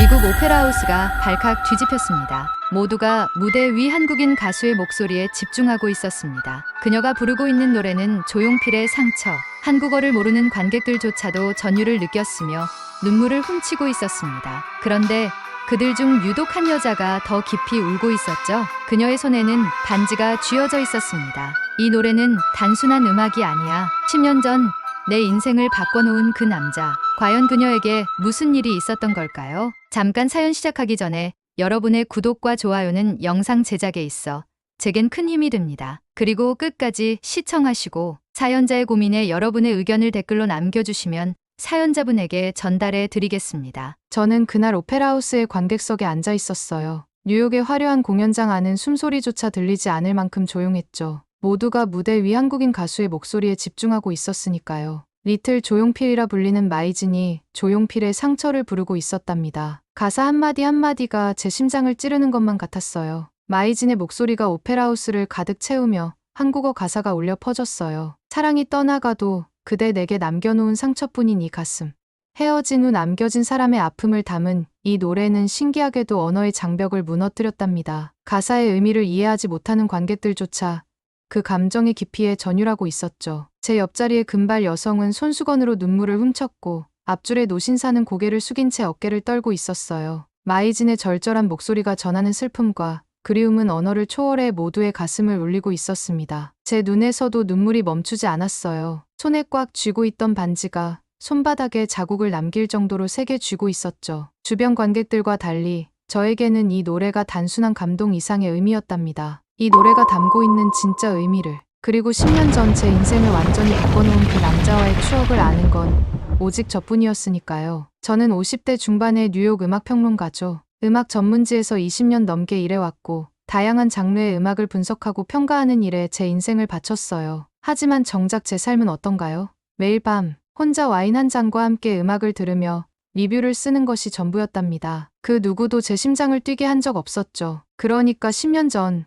미국 오페라하우스가 발칵 뒤집혔습니다. 모두가 무대 위 한국인 가수의 목소리에 집중하고 있었습니다. 그녀가 부르고 있는 노래는 조용필의 상처. 한국어를 모르는 관객들조차도 전율을 느꼈으며 눈물을 훔치고 있었습니다. 그런데 그들 중 유독 한 여자가 더 깊이 울고 있었죠. 그녀의 손에는 반지가 쥐어져 있었습니다. 이 노래는 단순한 음악이 아니야. 10년 전 내 인생을 바꿔놓은 그 남자. 과연 그녀에게 무슨 일이 있었던 걸까요? 잠깐 사연 시작하기 전에 여러분의 구독과 좋아요는 영상 제작에 있어 제겐 큰 힘이 됩니다. 그리고 끝까지 시청하시고 사연자의 고민에 여러분의 의견을 댓글로 남겨주시면 사연자분에게 전달해 드리겠습니다. 저는 그날 오페라하우스의 관객석에 앉아 있었어요. 뉴욕의 화려한 공연장 안은 숨소리조차 들리지 않을 만큼 조용했죠. 모두가 무대 위 한국인 가수의 목소리에 집중하고 있었으니까요. 리틀 조용필이라 불리는 마이진이 조용필의 상처를 부르고 있었답니다. 가사 한마디 한마디가 제 심장을 찌르는 것만 같았어요. 마이진의 목소리가 오페라하우스를 가득 채우며 한국어 가사가 울려 퍼졌어요. 사랑이 떠나가도 그대 내게 남겨놓은 상처뿐인 이 가슴. 헤어진 후 남겨진 사람의 아픔을 담은 이 노래는 신기하게도 언어의 장벽을 무너뜨렸답니다. 가사의 의미를 이해하지 못하는 관객들조차 그 감정의 깊이에 전율하고 있었죠. 제 옆자리의 금발 여성은 손수건으로 눈물을 훔쳤고 앞줄의 노신사는 고개를 숙인 채 어깨를 떨고 있었어요. 마이진의 절절한 목소리가 전하는 슬픔과 그리움은 언어를 초월해 모두의 가슴을 울리고 있었습니다. 제 눈에서도 눈물이 멈추지 않았어요. 손에 꽉 쥐고 있던 반지가 손바닥에 자국을 남길 정도로 세게 쥐고 있었죠. 주변 관객들과 달리 저에게는 이 노래가 단순한 감동 이상의 의미였답니다. 이 노래가 담고 있는 진짜 의미를, 그리고 10년 전 제 인생을 완전히 바꿔놓은 그 남자와의 추억을 아는 건 오직 저뿐이었으니까요. 저는 50대 중반의 뉴욕 음악평론가죠. 음악 전문지에서 20년 넘게 일해왔고 다양한 장르의 음악을 분석하고 평가하는 일에 제 인생을 바쳤어요. 하지만 정작 제 삶은 어떤가요? 매일 밤 혼자 와인 한 잔과 함께 음악을 들으며 리뷰를 쓰는 것이 전부였답니다. 그 누구도 제 심장을 뛰게 한 적 없었죠. 그러니까 10년 전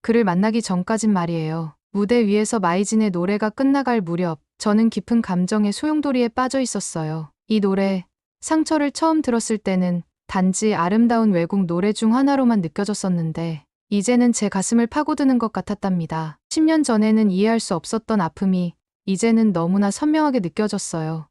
그를 만나기 전까진 말이에요. 무대 위에서 마이진의 노래가 끝나갈 무렵 저는 깊은 감정의 소용돌이에 빠져 있었어요. 이 노래, 상처를 처음 들었을 때는 단지 아름다운 외국 노래 중 하나로만 느껴졌었는데 이제는 제 가슴을 파고드는 것 같았답니다. 10년 전에는 이해할 수 없었던 아픔이 이제는 너무나 선명하게 느껴졌어요.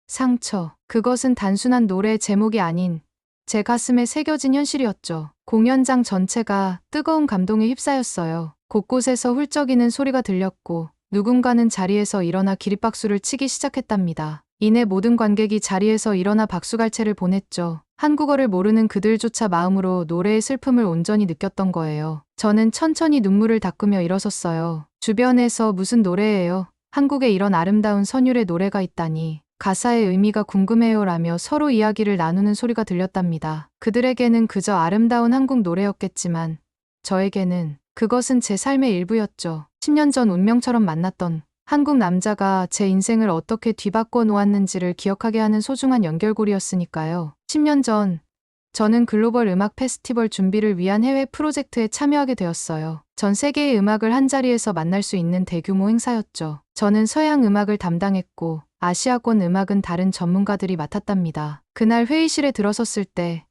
상처. 그것은 단순한 노래의 제목이 아닌 제 가슴에 새겨진 현실이었죠. 공연장 전체가 뜨거운 감동에 휩싸였어요. 곳곳에서 훌쩍이는 소리가 들렸고 누군가는 자리에서 일어나 기립박수를 치기 시작했답니다. 이내 모든 관객이 자리에서 일어나 박수갈채를 보냈죠. 한국어를 모르는 그들조차 마음으로 노래의 슬픔을 온전히 느꼈던 거예요. 저는 천천히 눈물을 닦으며 일어섰어요. 주변에서 무슨 노래예요? 한국에 이런 아름다운 선율의 노래가 있다니. 가사의 의미가 궁금해요라며 서로 이야기를 나누는 소리가 들렸답니다. 그들에게는 그저 아름다운 한국 노래였겠지만 저에게는 그것은 제 삶의 일부였죠. 10년 전 운명처럼 만났던 한국 남자가 제 인생을 어떻게 뒤바꿔 놓았는지를 기억하게 하는 소중한 연결고리였으니까요. 10년 전 저는 글로벌 음악 페스티벌 준비를 위한 해외 프로젝트에 참여하게 되었어요. 전 세계의 음악을 한자리에서 만날 수 있는 대규모 행사였죠. 저는 서양 음악을 담당했고 아시아권 음악은 다른 전문가들이 맡았답니다. 그날 회의실에 들어섰을 때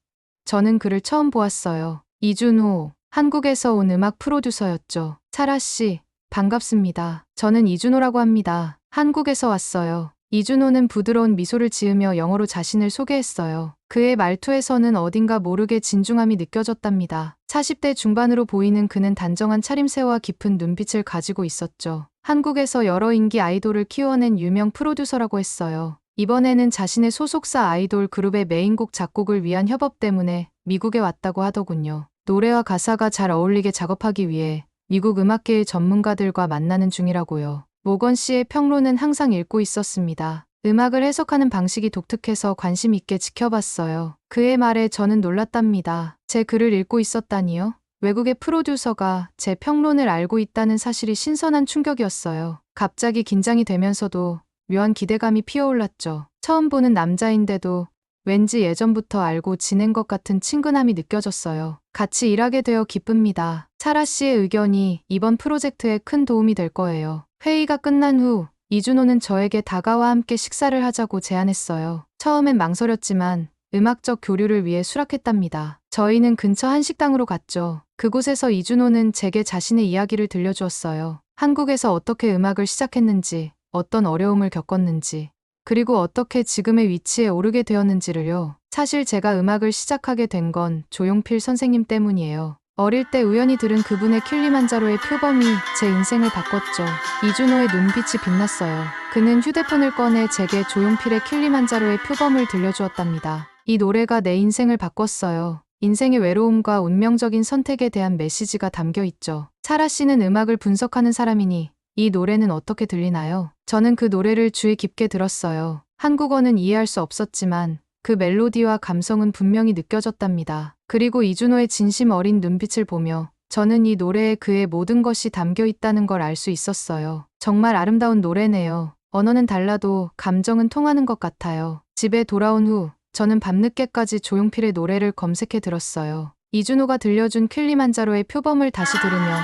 저는 그를 처음 보았어요. 이준호, 한국에서 온 음악 프로듀서였죠. 차라 씨, 반갑습니다. 저는 이준호라고 합니다. 한국에서 왔어요. 이준호는 부드러운 미소를 지으며 영어로 자신을 소개했어요. 그의 말투에서는 어딘가 모르게 진중함이 느껴졌답니다. 40대 중반으로 보이는 그는 단정한 차림새와 깊은 눈빛을 가지고 있었죠. 한국에서 여러 인기 아이돌을 키워낸 유명 프로듀서라고 했어요. 이번에는 자신의 소속사 아이돌 그룹의 메인곡 작곡을 위한 협업 때문에 미국에 왔다고 하더군요. 노래와 가사가 잘 어울리게 작업하기 위해 미국 음악계의 전문가들과 만나는 중이라고요. 모건 씨의 평론은 항상 읽고 있었습니다. 음악을 해석하는 방식이 독특해서 관심 있게 지켜봤어요. 그의 말에 저는 놀랐답니다. 제 글을 읽고 있었다니요? 외국의 프로듀서가 제 평론을 알고 있다는 사실이 신선한 충격이었어요. 갑자기 긴장이 되면서도 묘한 기대감이 피어올랐죠. 처음 보는 남자인데도 왠지 예전부터 알고 지낸 것 같은 친근함이 느껴졌어요. 같이 일하게 되어 기쁩니다. 차라 씨의 의견이 이번 프로젝트에 큰 도움이 될 거예요. 회의가 끝난 후 이준호는 저에게 다가와 함께 식사를 하자고 제안했어요. 처음엔 망설였지만 음악적 교류를 위해 수락했답니다. 저희는 근처 한식당으로 갔죠. 그곳에서 이준호는 제게 자신의 이야기를 들려주었어요. 한국에서 어떻게 음악을 시작했는지, 어떤 어려움을 겪었는지, 그리고 어떻게 지금의 위치에 오르게 되었는지를요. 사실 제가 음악을 시작하게 된 건 조용필 선생님 때문이에요. 어릴 때 우연히 들은 그분의 킬리만자로의 표범이 제 인생을 바꿨죠. 이준호의 눈빛이 빛났어요. 그는 휴대폰을 꺼내 제게 조용필의 킬리만자로의 표범을 들려주었답니다. 이 노래가 내 인생을 바꿨어요. 인생의 외로움과 운명적인 선택에 대한 메시지가 담겨 있죠. 사라 씨는 음악을 분석하는 사람이니 이 노래는 어떻게 들리나요? 저는 그 노래를 주의 깊게 들었어요. 한국어는 이해할 수 없었지만 그 멜로디와 감성은 분명히 느껴졌답니다. 그리고 이준호의 진심 어린 눈빛을 보며 저는 이 노래에 그의 모든 것이 담겨 있다는 걸 알 수 있었어요. 정말 아름다운 노래네요. 언어는 달라도 감정은 통하는 것 같아요. 집에 돌아온 후 저는 밤늦게까지 조용필의 노래를 검색해 들었어요. 이준호가 들려준 킬리만자로의 표범을 다시 들으며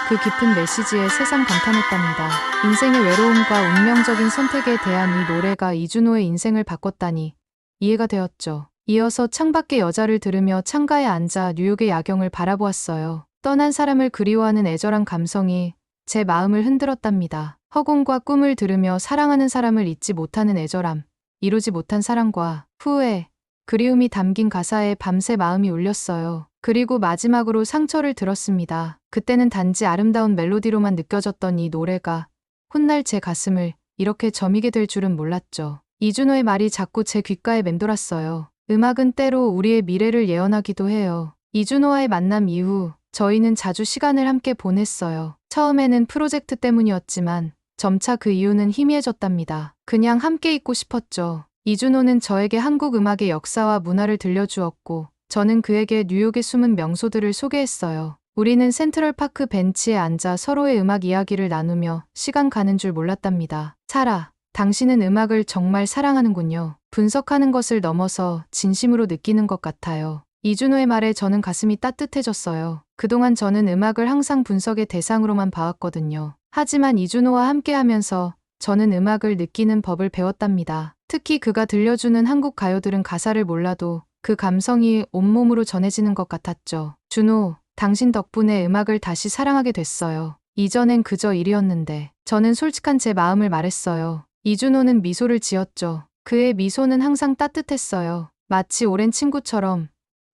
그 깊은 메시지에 새삼 감탄했답니다. 인생의 외로움과 운명적인 선택에 대한 이 노래가 이준호의 인생을 바꿨다니 이해가 되었죠. 이어서 창밖의 여자를 들으며 창가에 앉아 뉴욕의 야경을 바라보았어요. 떠난 사람을 그리워하는 애절한 감성이 제 마음을 흔들었답니다. 허공과 꿈을 들으며 사랑하는 사람을 잊지 못하는 애절함, 이루지 못한 사랑과 후회, 그리움이 담긴 가사에 밤새 마음이 울렸어요. 그리고 마지막으로 상처를 들었습니다. 그때는 단지 아름다운 멜로디로만 느껴졌던 이 노래가 훗날 제 가슴을 이렇게 저미게 될 줄은 몰랐죠. 이준호의 말이 자꾸 제 귓가에 맴돌았어요. 음악은 때로 우리의 미래를 예언하기도 해요. 이준호와의 만남 이후 저희는 자주 시간을 함께 보냈어요. 처음에는 프로젝트 때문이었지만 점차 그 이유는 희미해졌답니다. 그냥 함께 있고 싶었죠. 이준호는 저에게 한국 음악의 역사와 문화를 들려주었고 저는 그에게 뉴욕의 숨은 명소들을 소개했어요. 우리는 센트럴파크 벤치에 앉아 서로의 음악 이야기를 나누며 시간 가는 줄 몰랐답니다. 사라, 당신은 음악을 정말 사랑하는군요. 분석하는 것을 넘어서 진심으로 느끼는 것 같아요. 이준호의 말에 저는 가슴이 따뜻해졌어요. 그동안 저는 음악을 항상 분석의 대상으로만 봐왔거든요. 하지만 이준호와 함께하면서 저는 음악을 느끼는 법을 배웠답니다. 특히 그가 들려주는 한국 가요들은 가사를 몰라도 그 감성이 온몸으로 전해지는 것 같았죠. 준호, 당신 덕분에 음악을 다시 사랑하게 됐어요. 이전엔 그저 일이었는데. 저는 솔직한 제 마음을 말했어요. 이준호는 미소를 지었죠. 그의 미소는 항상 따뜻했어요. 마치 오랜 친구처럼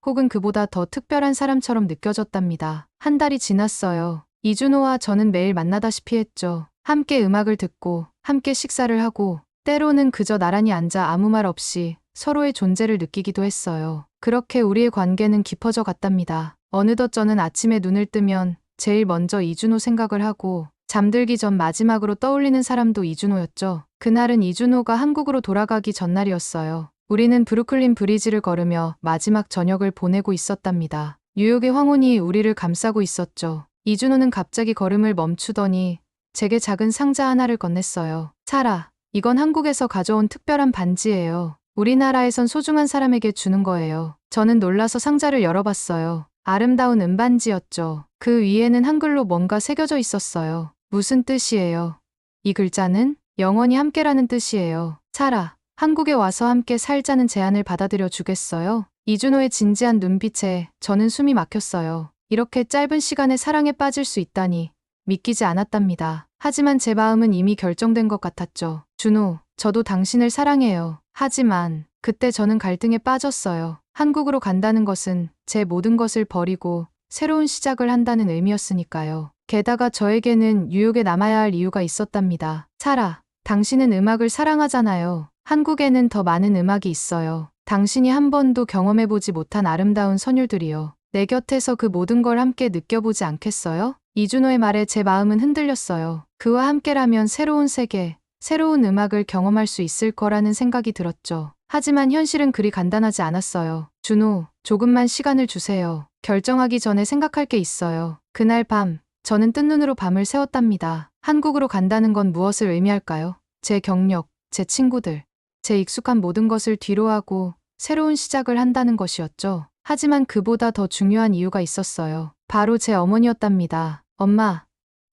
혹은 그보다 더 특별한 사람처럼 느껴졌답니다. 한 달이 지났어요. 이준호와 저는 매일 만나다시피 했죠. 함께 음악을 듣고 함께 식사를 하고 때로는 그저 나란히 앉아 아무 말 없이 서로의 존재를 느끼기도 했어요. 그렇게 우리의 관계는 깊어져 갔답니다. 어느덧 저는 아침에 눈을 뜨면 제일 먼저 이준호 생각을 하고 잠들기 전 마지막으로 떠올리는 사람도 이준호였죠. 그날은 이준호가 한국으로 돌아가기 전날이었어요. 우리는 브루클린 브리지를 걸으며 마지막 저녁을 보내고 있었답니다. 뉴욕의 황혼이 우리를 감싸고 있었죠. 이준호는 갑자기 걸음을 멈추더니 제게 작은 상자 하나를 건넸어요. 사라, 이건 한국에서 가져온 특별한 반지예요. 우리나라에선 소중한 사람에게 주는 거예요. 저는 놀라서 상자를 열어봤어요. 아름다운 은반지였죠. 그 위에는 한글로 뭔가 새겨져 있었어요. 무슨 뜻이에요? 이 글자는 영원히 함께라는 뜻이에요. 사라, 한국에 와서 함께 살자는 제안을 받아들여 주겠어요? 이준호의 진지한 눈빛에 저는 숨이 막혔어요. 이렇게 짧은 시간에 사랑에 빠질 수 있다니 믿기지 않았답니다. 하지만 제 마음은 이미 결정된 것 같았죠. 준호, 저도 당신을 사랑해요. 하지만 그때 저는 갈등에 빠졌어요. 한국으로 간다는 것은 제 모든 것을 버리고 새로운 시작을 한다는 의미였으니까요. 게다가 저에게는 뉴욕에 남아야 할 이유가 있었답니다. 사라, 당신은 음악을 사랑하잖아요. 한국에는 더 많은 음악이 있어요. 당신이 한 번도 경험해보지 못한 아름다운 선율들이요. 내 곁에서 그 모든 걸 함께 느껴보지 않겠어요? 이준호의 말에 제 마음은 흔들렸어요. 그와 함께라면 새로운 세계, 새로운 음악을 경험할 수 있을 거라는 생각이 들었죠. 하지만 현실은 그리 간단하지 않았어요. 준호, 조금만 시간을 주세요. 결정하기 전에 생각할 게 있어요. 그날 밤, 저는 뜬 눈으로 밤을 새웠답니다. 한국으로 간다는 건 무엇을 의미할까요? 제 경력, 제 친구들, 제 익숙한 모든 것을 뒤로하고 새로운 시작을 한다는 것이었죠. 하지만 그보다 더 중요한 이유가 있었어요. 바로 제 어머니였답니다. 엄마,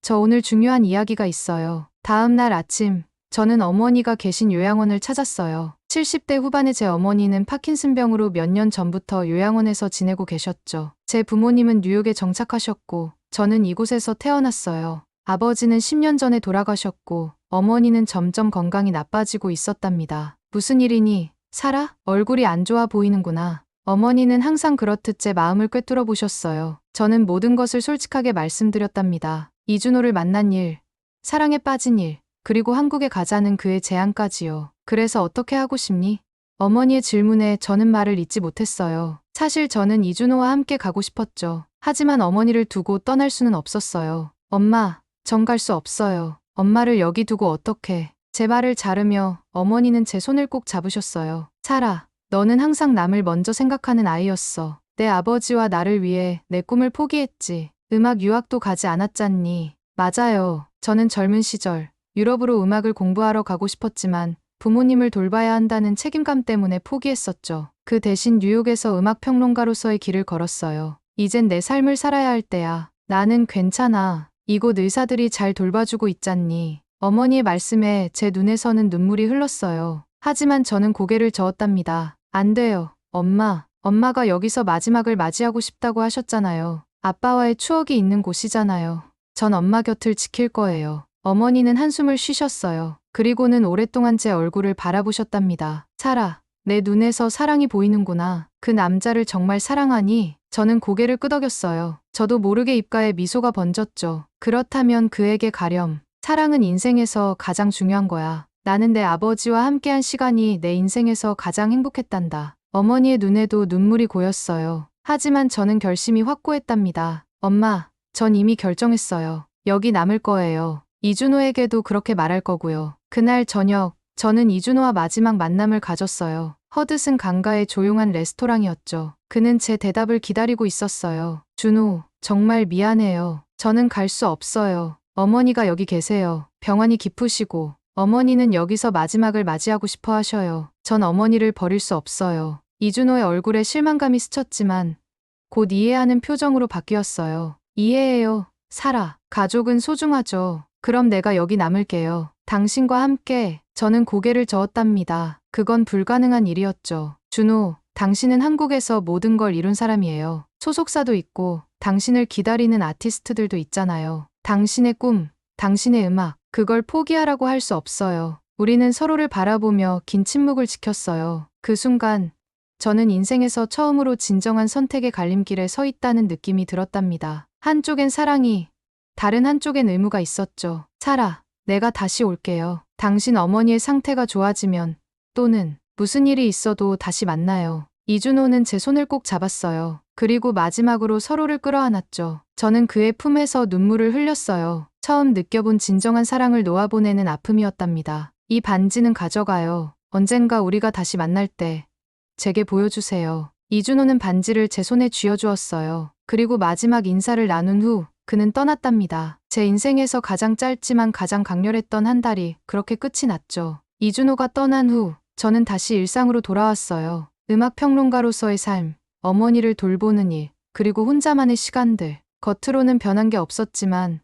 저 오늘 중요한 이야기가 있어요. 다음 날 아침, 저는 어머니가 계신 요양원을 찾았어요. 70대 후반의 제 어머니는 파킨슨병으로 몇 년 전부터 요양원에서 지내고 계셨죠. 제 부모님은 뉴욕에 정착하셨고 저는 이곳에서 태어났어요. 아버지는 10년 전에 돌아가셨고 어머니는 점점 건강이 나빠지고 있었답니다. 무슨 일이니? 살아? 얼굴이 안 좋아 보이는구나. 어머니는 항상 그렇듯 제 마음을 꿰뚫어 보셨어요. 저는 모든 것을 솔직하게 말씀드렸답니다. 이준호를 만난 일, 사랑에 빠진 일, 그리고 한국에 가자는 그의 제안까지요. 그래서 어떻게 하고 싶니? 어머니의 질문에 저는 말을 잇지 못했어요. 사실 저는 이준호와 함께 가고 싶었죠. 하지만 어머니를 두고 떠날 수는 없었어요. 엄마, 전 갈 수 없어요. 엄마를 여기 두고 어떡해. 제 말을 자르며 어머니는 제 손을 꼭 잡으셨어요. 살아, 너는 항상 남을 먼저 생각하는 아이였어. 내 아버지와 나를 위해 내 꿈을 포기했지. 음악 유학도 가지 않았잖니. 맞아요. 저는 젊은 시절 유럽으로 음악을 공부하러 가고 싶었지만 부모님을 돌봐야 한다는 책임감 때문에 포기했었죠. 그 대신 뉴욕에서 음악평론가로서의 길을 걸었어요. 이젠 내 삶을 살아야 할 때야. 나는 괜찮아. 이곳 의사들이 잘 돌봐주고 있잖니. 어머니의 말씀에 제 눈에서는 눈물이 흘렀어요. 하지만 저는 고개를 저었답니다. 안 돼요. 엄마. 엄마가 여기서 마지막을 맞이하고 싶다고 하셨잖아요. 아빠와의 추억이 있는 곳이잖아요. 전 엄마 곁을 지킬 거예요. 어머니는 한숨을 쉬셨어요. 그리고는 오랫동안 제 얼굴을 바라보셨답니다. 살아. 내 눈에서 사랑이 보이는구나. 그 남자를 정말 사랑하니? 저는 고개를 끄덕였어요. 저도 모르게 입가에 미소가 번졌죠. 그렇다면 그에게 가렴. 사랑은 인생에서 가장 중요한 거야. 나는 내 아버지와 함께한 시간이 내 인생에서 가장 행복했단다. 어머니의 눈에도 눈물이 고였어요. 하지만 저는 결심이 확고했답니다. 엄마, 전 이미 결정했어요. 여기 남을 거예요. 이준호에게도 그렇게 말할 거고요. 그날 저녁, 저는 이준호와 마지막 만남을 가졌어요. 허드슨 강가의 조용한 레스토랑이었죠. 그는 제 대답을 기다리고 있었어요. 준호, 정말 미안해요. 저는 갈 수 없어요. 어머니가 여기 계세요. 병환이 깊으시고 어머니는 여기서 마지막을 맞이하고 싶어 하셔요. 전 어머니를 버릴 수 없어요. 이준호의 얼굴에 실망감이 스쳤지만 곧 이해하는 표정으로 바뀌었어요. 이해해요. 살아. 가족은 소중하죠. 그럼 내가 여기 남을게요. 당신과 함께. 저는 고개를 저었답니다. 그건 불가능한 일이었죠. 준호, 당신은 한국에서 모든 걸 이룬 사람이에요. 소속사도 있고 당신을 기다리는 아티스트들도 있잖아요. 당신의 꿈, 당신의 음악, 그걸 포기하라고 할 수 없어요. 우리는 서로를 바라보며 긴 침묵을 지켰어요. 그 순간 저는 인생에서 처음으로 진정한 선택의 갈림길에 서 있다는 느낌이 들었답니다. 한쪽엔 사랑이, 다른 한쪽엔 의무가 있었죠. 살아, 내가 다시 올게요. 당신 어머니의 상태가 좋아지면 또는 무슨 일이 있어도 다시 만나요. 이준호는 제 손을 꼭 잡았어요. 그리고 마지막으로 서로를 끌어안았죠. 저는 그의 품에서 눈물을 흘렸어요. 처음 느껴본 진정한 사랑을 놓아보내는 아픔이었답니다. 이 반지는 가져가요. 언젠가 우리가 다시 만날 때 제게 보여주세요. 이준호는 반지를 제 손에 쥐어주었어요. 그리고 마지막 인사를 나눈 후 그는 떠났답니다. 제 인생에서 가장 짧지만 가장 강렬했던 한 달이 그렇게 끝이 났죠. 이준호가 떠난 후 저는 다시 일상으로 돌아왔어요. 음악평론가로서의 삶, 어머니를 돌보는 일, 그리고 혼자만의 시간들. 겉으로는 변한 게 없었지만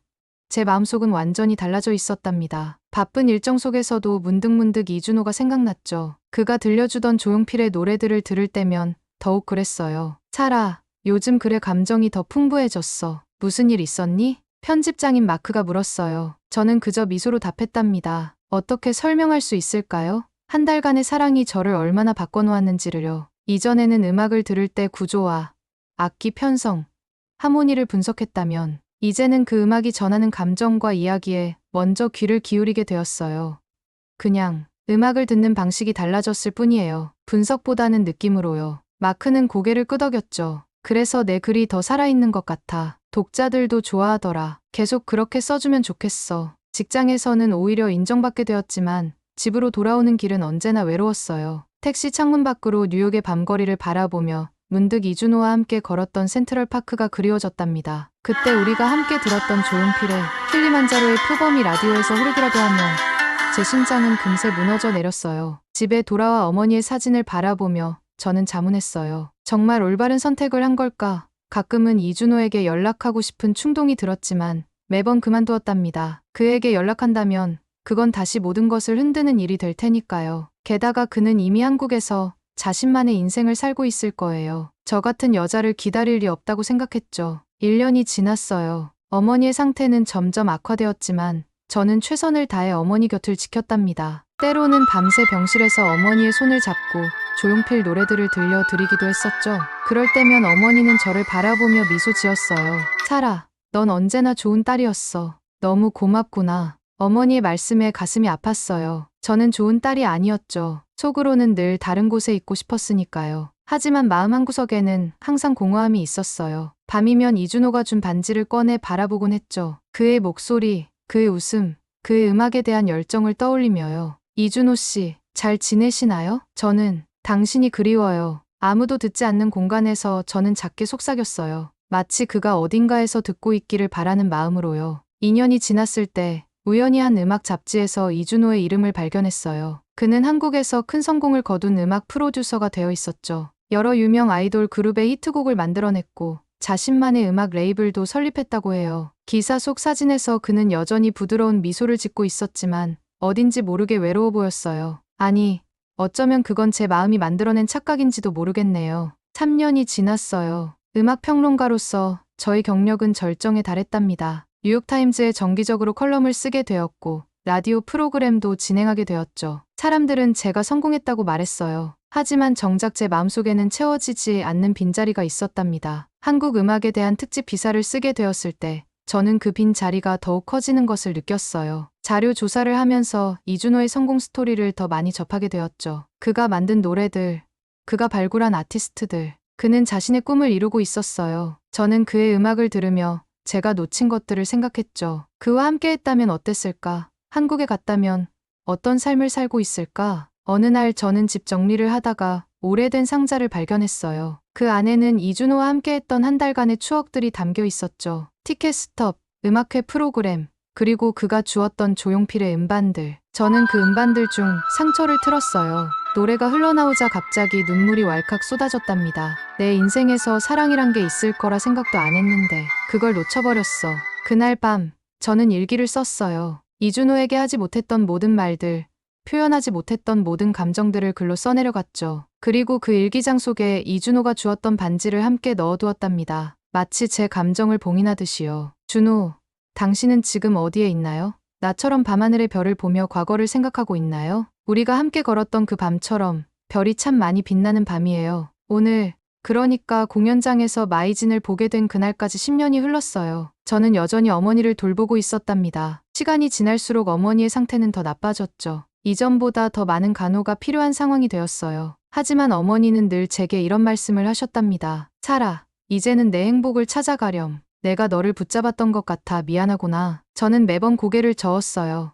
제 마음속은 완전히 달라져 있었답니다. 바쁜 일정 속에서도 문득문득 이준호가 생각났죠. 그가 들려주던 조용필의 노래들을 들을 때면 더욱 그랬어요. 살아, 요즘 글의 감정이 더 풍부해졌어. 무슨 일 있었니? 편집장인 마크가 물었어요. 저는 그저 미소로 답했답니다. 어떻게 설명할 수 있을까요? 한 달간의 사랑이 저를 얼마나 바꿔놓았는지를요. 이전에는 음악을 들을 때 구조와 악기 편성, 하모니를 분석했다면 이제는 그 음악이 전하는 감정과 이야기에 먼저 귀를 기울이게 되었어요. 그냥 음악을 듣는 방식이 달라졌을 뿐이에요. 분석보다는 느낌으로요. 마크는 고개를 끄덕였죠. 그래서 내 글이 더 살아있는 것 같아. 독자들도 좋아하더라. 계속 그렇게 써주면 좋겠어. 직장에서는 오히려 인정받게 되었지만 집으로 돌아오는 길은 언제나 외로웠어요. 택시 창문 밖으로 뉴욕의 밤거리를 바라보며 문득 이준호와 함께 걸었던 센트럴파크가 그리워졌답니다. 그때 우리가 함께 들었던 조용필의 킬리만자로의 표범이 라디오에서 흐르기라도 하면 제 심장은 금세 무너져 내렸어요. 집에 돌아와 어머니의 사진을 바라보며 저는 자문했어요. 정말 올바른 선택을 한 걸까? 가끔은 이준호에게 연락하고 싶은 충동이 들었지만 매번 그만두었답니다. 그에게 연락한다면 그건 다시 모든 것을 흔드는 일이 될 테니까요. 게다가 그는 이미 한국에서 자신만의 인생을 살고 있을 거예요. 저 같은 여자를 기다릴 리 없다고 생각했죠. 1년이 지났어요. 어머니의 상태는 점점 악화되었지만 저는 최선을 다해 어머니 곁을 지켰답니다. 때로는 밤새 병실에서 어머니의 손을 잡고 조용필 노래들을 들려드리기도 했었죠. 그럴 때면 어머니는 저를 바라보며 미소 지었어요. 사라, 넌 언제나 좋은 딸이었어. 너무 고맙구나. 어머니의 말씀에 가슴이 아팠어요. 저는 좋은 딸이 아니었죠. 속으로는 늘 다른 곳에 있고 싶었으니까요. 하지만 마음 한구석에는 항상 공허함이 있었어요. 밤이면 이준호가 준 반지를 꺼내 바라보곤 했죠. 그의 목소리, 그의 웃음, 그의 음악에 대한 열정을 떠올리며요. 이준호 씨, 잘 지내시나요? 저는 당신이 그리워요. 아무도 듣지 않는 공간에서 저는 작게 속삭였어요. 마치 그가 어딘가에서 듣고 있기를 바라는 마음으로요. 2년이 지났을 때 우연히 한 음악 잡지에서 이준호의 이름을 발견했어요. 그는 한국에서 큰 성공을 거둔 음악 프로듀서가 되어 있었죠. 여러 유명 아이돌 그룹의 히트곡을 만들어냈고 자신만의 음악 레이블도 설립했다고 해요. 기사 속 사진에서 그는 여전히 부드러운 미소를 짓고 있었지만 어딘지 모르게 외로워 보였어요. 아니, 어쩌면 그건 제 마음이 만들어낸 착각인지도 모르겠네요. 3년이 지났어요. 음악 평론가로서 저의 경력은 절정에 달했답니다. 뉴욕타임즈에 정기적으로 컬럼을 쓰게 되었고 라디오 프로그램도 진행하게 되었죠. 사람들은 제가 성공했다고 말했어요. 하지만 정작 제 마음속에는 채워지지 않는 빈자리가 있었답니다. 한국 음악에 대한 특집 기사를 쓰게 되었을 때 저는 그 빈 자리가 더욱 커지는 것을 느꼈어요. 자료 조사를 하면서 이준호의 성공 스토리를 더 많이 접하게 되었죠. 그가 만든 노래들, 그가 발굴한 아티스트들, 그는 자신의 꿈을 이루고 있었어요. 저는 그의 음악을 들으며 제가 놓친 것들을 생각했죠. 그와 함께 했다면 어땠을까? 한국에 갔다면 어떤 삶을 살고 있을까? 어느 날 저는 집 정리를 하다가 오래된 상자를 발견했어요. 그 안에는 이준호와 함께 했던 한 달간의 추억들이 담겨 있었죠. 티켓 스톱, 음악회 프로그램, 그리고 그가 주었던 조용필의 음반들. 저는 그 음반들 중 상처를 틀었어요. 노래가 흘러나오자 갑자기 눈물이 왈칵 쏟아졌답니다. 내 인생에서 사랑이란 게 있을 거라 생각도 안 했는데 그걸 놓쳐버렸어. 그날 밤 저는 일기를 썼어요. 이준호에게 하지 못했던 모든 말들, 표현하지 못했던 모든 감정들을 글로 써내려갔죠. 그리고 그 일기장 속에 이준호가 주었던 반지를 함께 넣어두었답니다. 마치 제 감정을 봉인하듯이요. 준호, 당신은 지금 어디에 있나요? 나처럼 밤하늘의 별을 보며 과거를 생각하고 있나요? 우리가 함께 걸었던 그 밤처럼 별이 참 많이 빛나는 밤이에요. 오늘, 그러니까 공연장에서 마이진을 보게 된 그날까지 10년이 흘렀어요. 저는 여전히 어머니를 돌보고 있었답니다. 시간이 지날수록 어머니의 상태는 더 나빠졌죠. 이전보다 더 많은 간호가 필요한 상황이 되었어요. 하지만 어머니는 늘 제게 이런 말씀을 하셨답니다. 사라, 이제는 내 행복을 찾아가렴. 내가 너를 붙잡았던 것 같아 미안하구나. 저는 매번 고개를 저었어요.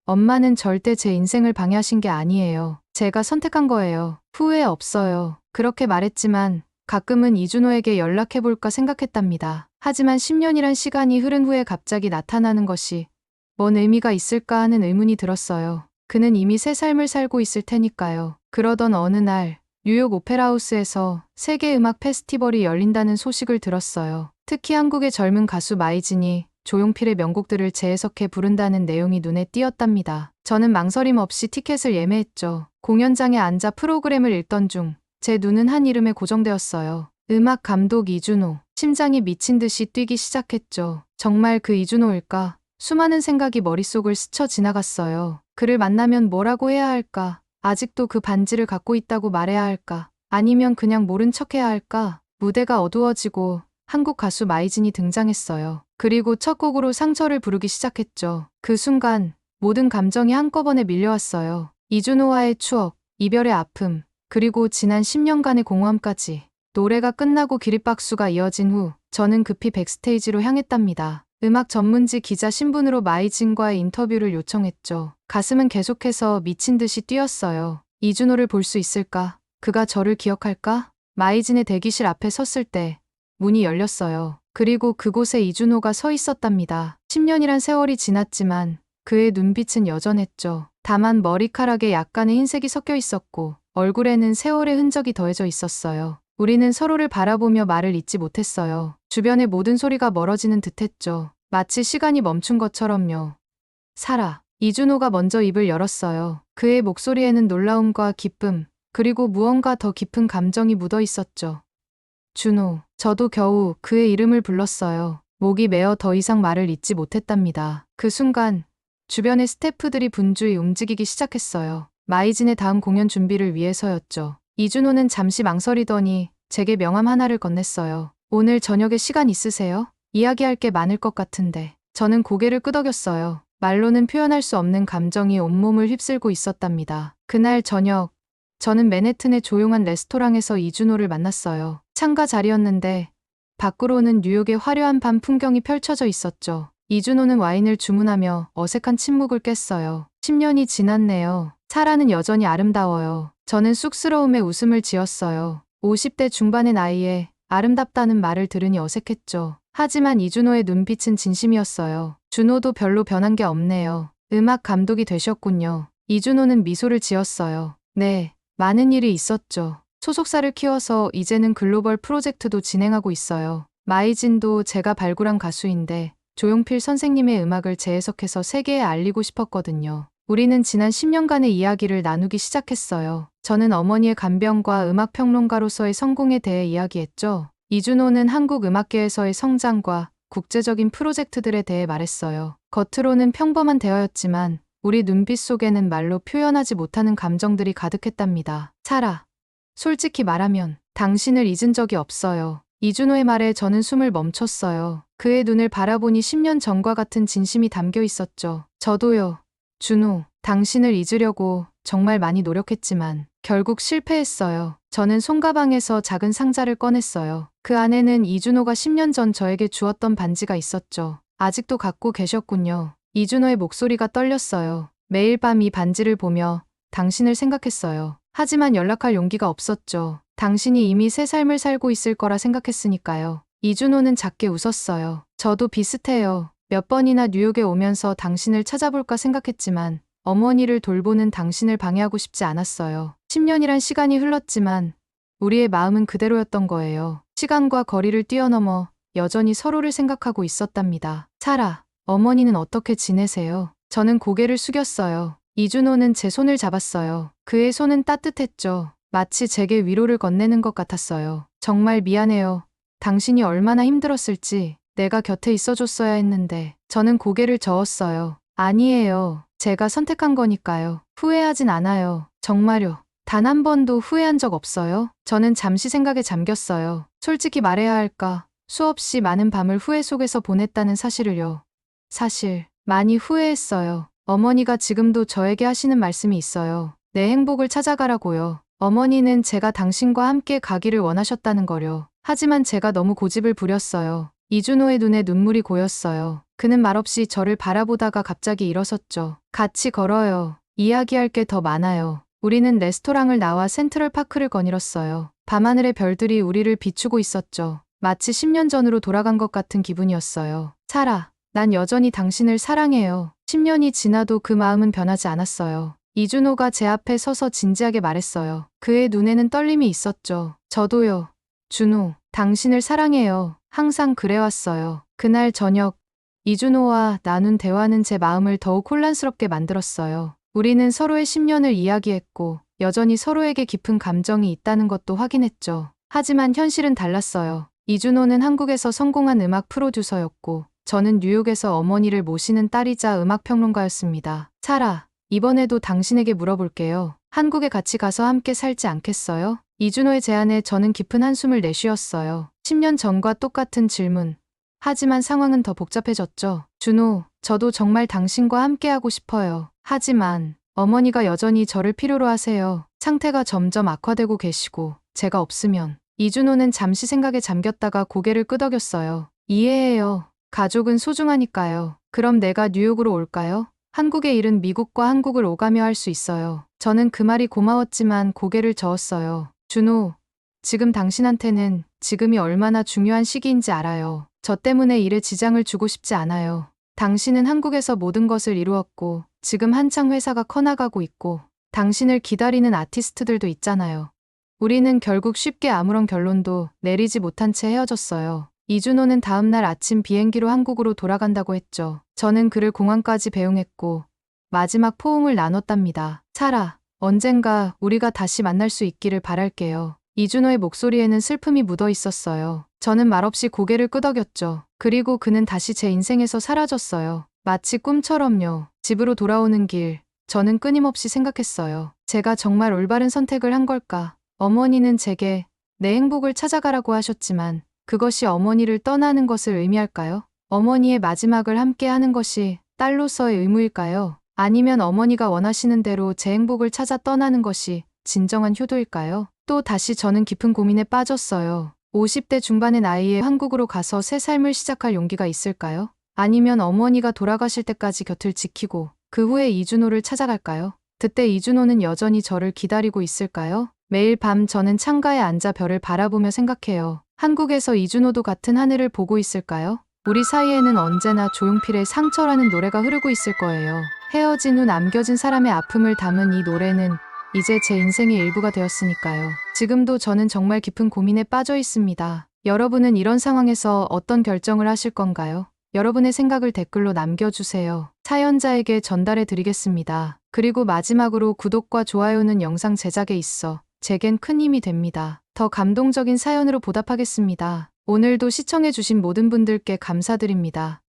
엄마는 절대 제 인생을 방해하신 게 아니에요. 제가 선택한 거예요. 후회 없어요. 그렇게 말했지만 가끔은 이준호에게 연락해볼까 생각했답니다. 하지만 10년이란 시간이 흐른 후에 갑자기 나타나는 것이 뭔 의미가 있을까 하는 의문이 들었어요. 그는 이미 새 삶을 살고 있을 테니까요. 그러던 어느 날 뉴욕 오페라하우스에서 세계 음악 페스티벌이 열린다는 소식을 들었어요. 특히 한국의 젊은 가수 마이진이 조용필의 명곡들을 재해석해 부른다는 내용이 눈에 띄었답니다. 저는 망설임 없이 티켓을 예매했죠. 공연장에 앉아 프로그램을 읽던 중 제 눈은 한 이름에 고정되었어요. 음악 감독 이준호. 심장이 미친 듯이 뛰기 시작했죠. 정말 그 이준호일까? 수많은 생각이 머릿속을 스쳐 지나갔어요. 그를 만나면 뭐라고 해야 할까? 아직도 그 반지를 갖고 있다고 말해야 할까? 아니면 그냥 모른 척해야 할까? 무대가 어두워지고 한국 가수 마이진이 등장했어요. 그리고 첫 곡으로 상처를 부르기 시작했죠. 그 순간 모든 감정이 한꺼번에 밀려왔어요. 이준호와의 추억, 이별의 아픔, 그리고 지난 10년간의 공허함까지. 노래가 끝나고 기립박수가 이어진 후 저는 급히 백스테이지로 향했답니다. 음악 전문지 기자 신분으로 마이진과의 인터뷰를 요청했죠. 가슴은 계속해서 미친 듯이 뛰었어요. 이준호를 볼 수 있을까? 그가 저를 기억할까? 마이진의 대기실 앞에 섰을 때 문이 열렸어요. 그리고 그곳에 이준호가 서 있었답니다. 10년이란 세월이 지났지만 그의 눈빛은 여전했죠. 다만 머리카락에 약간의 흰색이 섞여 있었고 얼굴에는 세월의 흔적이 더해져 있었어요. 우리는 서로를 바라보며 말을 잇지 못했어요. 주변의 모든 소리가 멀어지는 듯했죠. 마치 시간이 멈춘 것처럼요. 사라, 이준호가 먼저 입을 열었어요. 그의 목소리에는 놀라움과 기쁨, 그리고 무언가 더 깊은 감정이 묻어 있었죠. 준호, 저도 겨우 그의 이름을 불렀어요. 목이 메어 더 이상 말을 잇지 못했답니다. 그 순간 주변의 스태프들이 분주히 움직이기 시작했어요. 마이진의 다음 공연 준비를 위해서였죠. 이준호는 잠시 망설이더니 제게 명함 하나를 건넸어요. 오늘 저녁에 시간 있으세요? 이야기할 게 많을 것 같은데. 저는 고개를 끄덕였어요. 말로는 표현할 수 없는 감정이 온몸을 휩쓸고 있었답니다. 그날 저녁, 저는 맨해튼의 조용한 레스토랑에서 이준호를 만났어요. 창가 자리였는데 밖으로는 뉴욕의 화려한 밤 풍경이 펼쳐져 있었죠. 이준호는 와인을 주문하며 어색한 침묵을 깼어요. 10년이 지났네요. 사라는 여전히 아름다워요. 저는 쑥스러움에 웃음을 지었어요. 50대 중반의 나이에 아름답다는 말을 들으니 어색했죠. 하지만 이준호의 눈빛은 진심이었어요. 준호도 별로 변한 게 없네요. 음악 감독이 되셨군요. 이준호는 미소를 지었어요. 네, 많은 일이 있었죠. 소속사를 키워서 이제는 글로벌 프로젝트도 진행하고 있어요. 마이진도 제가 발굴한 가수인데 조용필 선생님의 음악을 재해석해서 세계에 알리고 싶었거든요. 우리는 지난 10년간의 이야기를 나누기 시작했어요. 저는 어머니의 간병과 음악평론가로서의 성공에 대해 이야기했죠. 이준호는 한국 음악계에서의 성장과 국제적인 프로젝트들에 대해 말했어요. 겉으로는 평범한 대화였지만 우리 눈빛 속에는 말로 표현하지 못하는 감정들이 가득했답니다. 사라, 솔직히 말하면 당신을 잊은 적이 없어요. 이준호의 말에 저는 숨을 멈췄어요. 그의 눈을 바라보니 10년 전과 같은 진심이 담겨 있었죠. 저도요. 준호, 당신을 잊으려고 정말 많이 노력했지만 결국 실패했어요. 저는 손가방에서 작은 상자를 꺼냈어요. 그 안에는 이준호가 10년 전 저에게 주었던 반지가 있었죠. 아직도 갖고 계셨군요. 이준호의 목소리가 떨렸어요. 매일 밤 이 반지를 보며 당신을 생각했어요. 하지만 연락할 용기가 없었죠. 당신이 이미 새 삶을 살고 있을 거라 생각했으니까요. 이준호는 작게 웃었어요. 저도 비슷해요. 몇 번이나 뉴욕에 오면서 당신을 찾아볼까 생각했지만 어머니를 돌보는 당신을 방해하고 싶지 않았어요. 10년이란 시간이 흘렀지만 우리의 마음은 그대로였던 거예요. 시간과 거리를 뛰어넘어 여전히 서로를 생각하고 있었답니다. 사라, 어머니는 어떻게 지내세요? 저는 고개를 숙였어요. 이준호는 제 손을 잡았어요. 그의 손은 따뜻했죠. 마치 제게 위로를 건네는 것 같았어요. 정말 미안해요. 당신이 얼마나 힘들었을지 내가 곁에 있어줬어야 했는데. 저는 고개를 저었어요. 아니에요. 제가 선택한 거니까요. 후회하진 않아요. 정말요. 단 한 번도 후회한 적 없어요? 저는 잠시 생각에 잠겼어요. 솔직히 말해야 할까? 수없이 많은 밤을 후회 속에서 보냈다는 사실을요. 사실 많이 후회했어요. 어머니가 지금도 저에게 하시는 말씀이 있어요. 내 행복을 찾아가라고요. 어머니는 제가 당신과 함께 가기를 원하셨다는 거려. 하지만 제가 너무 고집을 부렸어요. 이준호의 눈에 눈물이 고였어요. 그는 말없이 저를 바라보다가 갑자기 일어섰죠. 같이 걸어요. 이야기할 게 더 많아요. 우리는 레스토랑을 나와 센트럴파크를 거닐었어요. 밤하늘의 별들이 우리를 비추고 있었죠. 마치 10년 전으로 돌아간 것 같은 기분이었어요. 사라, 난 여전히 당신을 사랑해요. 10년이 지나도 그 마음은 변하지 않았어요. 이준호가 제 앞에 서서 진지하게 말했어요. 그의 눈에는 떨림이 있었죠. 저도요. 준호, 당신을 사랑해요. 항상 그래왔어요. 그날 저녁, 이준호와 나눈 대화는 제 마음을 더욱 혼란스럽게 만들었어요. 우리는 서로의 10년을 이야기했고, 여전히 서로에게 깊은 감정이 있다는 것도 확인했죠. 하지만 현실은 달랐어요. 이준호는 한국에서 성공한 음악 프로듀서였고, 저는 뉴욕에서 어머니를 모시는 딸이자 음악평론가였습니다. 사라, 이번에도 당신에게 물어볼게요. 한국에 같이 가서 함께 살지 않겠어요? 이준호의 제안에 저는 깊은 한숨을 내쉬었어요. 10년 전과 똑같은 질문. 하지만 상황은 더 복잡해졌죠. 준호, 저도 정말 당신과 함께하고 싶어요. 하지만 어머니가 여전히 저를 필요로 하세요. 상태가 점점 악화되고 계시고 제가 없으면. 이준호는 잠시 생각에 잠겼다가 고개를 끄덕였어요. 이해해요. 가족은 소중하니까요. 그럼 내가 뉴욕으로 올까요? 한국의 일은 미국과 한국을 오가며 할 수 있어요. 저는 그 말이 고마웠지만 고개를 저었어요. 준호, 지금 당신한테는 지금이 얼마나 중요한 시기인지 알아요. 저 때문에 일에 지장을 주고 싶지 않아요. 당신은 한국에서 모든 것을 이루었고 지금 한창 회사가 커나가고 있고 당신을 기다리는 아티스트들도 있잖아요. 우리는 결국 쉽게 아무런 결론도 내리지 못한 채 헤어졌어요. 이준호는 다음날 아침 비행기로 한국으로 돌아간다고 했죠. 저는 그를 공항까지 배웅했고 마지막 포옹을 나눴답니다. 사라, 언젠가 우리가 다시 만날 수 있기를 바랄게요. 이준호의 목소리에는 슬픔이 묻어 있었어요. 저는 말없이 고개를 끄덕였죠. 그리고 그는 다시 제 인생에서 사라졌어요. 마치 꿈처럼요. 집으로 돌아오는 길, 저는 끊임없이 생각했어요. 제가 정말 올바른 선택을 한 걸까? 어머니는 제게 내 행복을 찾아가라고 하셨지만 그것이 어머니를 떠나는 것을 의미할까요? 어머니의 마지막을 함께 하는 것이 딸로서의 의무일까요? 아니면 어머니가 원하시는 대로 제 행복을 찾아 떠나는 것이 진정한 효도일까요? 또 다시 저는 깊은 고민에 빠졌어요. 50대 중반의 나이에 한국으로 가서 새 삶을 시작할 용기가 있을까요? 아니면 어머니가 돌아가실 때까지 곁을 지키고 그 후에 이준호를 찾아갈까요? 그때 이준호는 여전히 저를 기다리고 있을까요? 매일 밤 저는 창가에 앉아 별을 바라보며 생각해요. 한국에서 이준호도 같은 하늘을 보고 있을까요? 우리 사이에는 언제나 조용필의 상처라는 노래가 흐르고 있을 거예요. 헤어진 후 남겨진 사람의 아픔을 담은 이 노래는 이제 제 인생의 일부가 되었으니까요. 지금도 저는 정말 깊은 고민에 빠져 있습니다. 여러분은 이런 상황에서 어떤 결정을 하실 건가요? 여러분의 생각을 댓글로 남겨주세요. 사연자에게 전달해 드리겠습니다. 그리고 마지막으로 구독과 좋아요는 영상 제작에 있어 제겐 큰 힘이 됩니다. 더 감동적인 사연으로 보답하겠습니다. 오늘도 시청해주신 모든 분들께 감사드립니다.